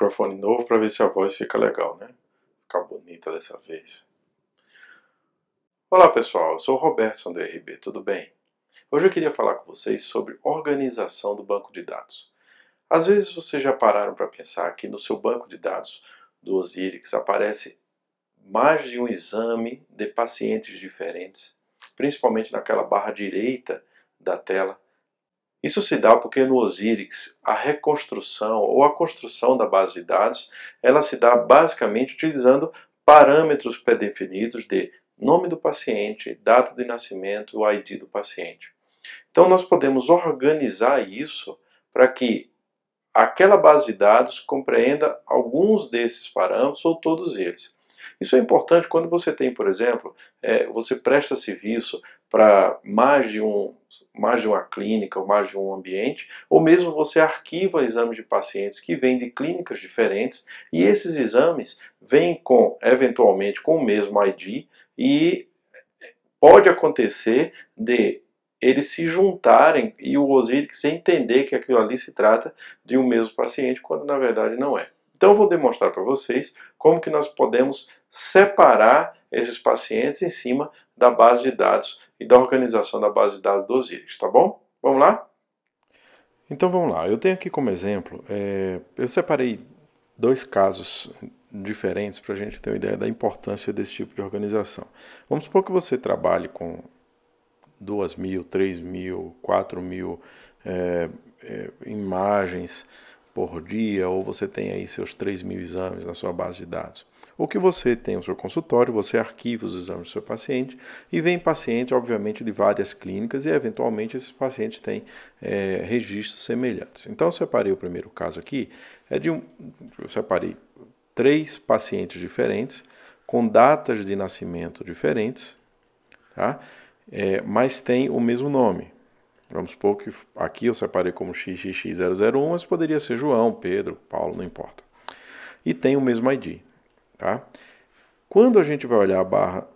microfone novo para ver se a voz fica legal, né? Ficar bonita dessa vez. Olá pessoal, eu sou o Robertson da RB, tudo bem? Hoje eu queria falar com vocês sobre organização do banco de dados. Às vezes vocês já pararam para pensar que no seu banco de dados do Osiris aparece mais de um exame de pacientes diferentes, principalmente naquela barra direita da tela. Isso se dá porque no Osiris a reconstrução ou a construção da base de dados ela se dá basicamente utilizando parâmetros pré-definidos de nome do paciente, data de nascimento e o ID do paciente. Então nós podemos organizar isso para que aquela base de dados compreenda alguns desses parâmetros ou todos eles. Isso é importante quando você tem, por exemplo, você presta serviço para mais de uma clínica ou mais de um ambiente, ou mesmo você arquiva exames de pacientes que vêm de clínicas diferentes e esses exames vêm eventualmente com o mesmo ID e pode acontecer de eles se juntarem e o Osiris entender que aquilo ali se trata de um mesmo paciente, quando na verdade não é. Então eu vou demonstrar para vocês como que nós podemos separar esses pacientes em cima da base de dados e da organização da base de dados do Osiris, tá bom? Vamos lá? Então vamos lá, eu tenho aqui como exemplo, eu separei dois casos diferentes para a gente ter uma ideia da importância desse tipo de organização. Vamos supor que você trabalhe com 2.000, 3.000, 4.000 imagens por dia, ou você tem aí seus 3.000 exames na sua base de dados. Ou que você tem o seu consultório, você arquiva os exames do seu paciente e vem paciente, obviamente, de várias clínicas e, eventualmente, esses pacientes têm registros semelhantes. Então, eu separei o primeiro caso aqui, eu separei 3 pacientes diferentes, com datas de nascimento diferentes, tá? Mas tem o mesmo nome. Vamos supor que aqui eu separei como XXX001, mas poderia ser João, Pedro, Paulo, não importa. E tem o mesmo ID. Tá? Quando a gente vai olhar a barra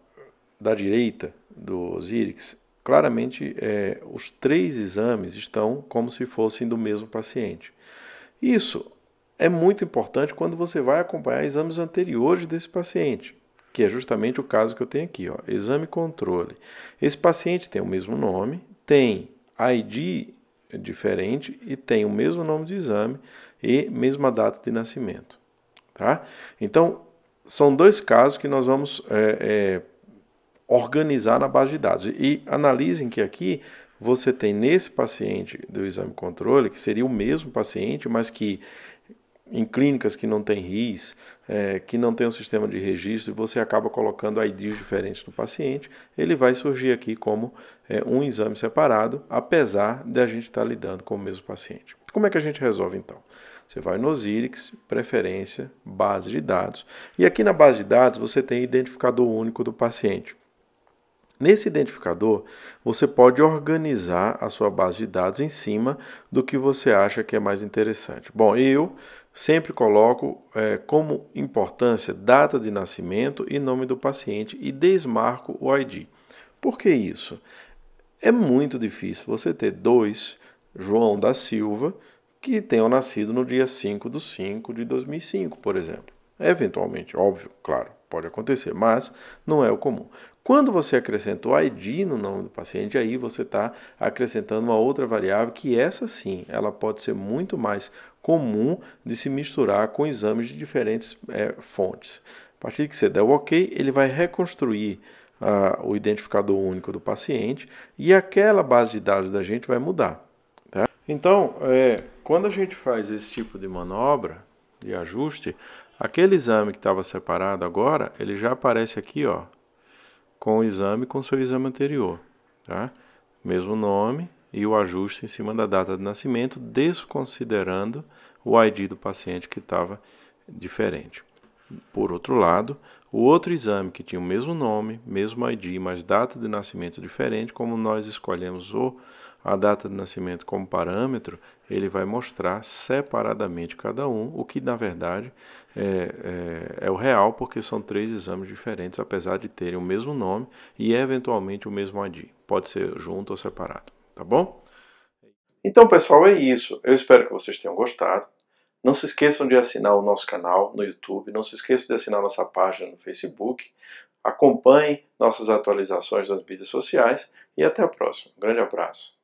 da direita do Osiris, claramente os 3 exames estão como se fossem do mesmo paciente. Isso é muito importante quando você vai acompanhar exames anteriores desse paciente, que é justamente o caso que eu tenho aqui, ó, exame controle. Esse paciente tem o mesmo nome, tem ID diferente e tem o mesmo nome de exame e mesma data de nascimento. Tá? Então, são 2 casos que nós vamos organizar na base de dados. E analisem que aqui você tem nesse paciente do exame controle, que seria o mesmo paciente, mas que em clínicas que não tem RIS, que não tem um sistema de registro, e você acaba colocando IDs diferentes no paciente, ele vai surgir aqui como um exame separado, apesar de a gente estar lidando com o mesmo paciente. Como é que a gente resolve então? Você vai no Osiris, preferência, base de dados, e aqui na base de dados você tem identificador único do paciente. Nesse identificador, você pode organizar a sua base de dados em cima do que você acha que é mais interessante. Bom, eu sempre coloco como importância data de nascimento e nome do paciente e desmarco o ID. Por que isso? É muito difícil você ter 2 João da Silva que tenham nascido no dia 5/5/2005, por exemplo. Eventualmente, óbvio, claro, pode acontecer, mas não é o comum. Quando você acrescenta o ID no nome do paciente, aí você está acrescentando uma outra variável que essa sim, ela pode ser muito mais comum de se misturar com exames de diferentes fontes. A partir que você der o OK, ele vai reconstruir o identificador único do paciente e aquela base de dados da gente vai mudar. Tá? Então, quando a gente faz esse tipo de manobra de ajuste, aquele exame que estava separado agora, ele já aparece aqui, ó, com o exame com seu exame anterior. Tá? Mesmo nome e o ajuste em cima da data de nascimento, desconsiderando o ID do paciente que estava diferente. Por outro lado, o outro exame que tinha o mesmo nome, mesmo ID, mas data de nascimento diferente, como nós escolhemos a data de nascimento como parâmetro, ele vai mostrar separadamente cada um, o que na verdade é o real, porque são 3 exames diferentes, apesar de terem o mesmo nome e eventualmente o mesmo ID. Pode ser junto ou separado, tá bom? Então, pessoal, é isso. Eu espero que vocês tenham gostado. Não se esqueçam de assinar o nosso canal no YouTube, não se esqueçam de assinar nossa página no Facebook, acompanhem nossas atualizações nas mídias sociais e até a próxima. Um grande abraço.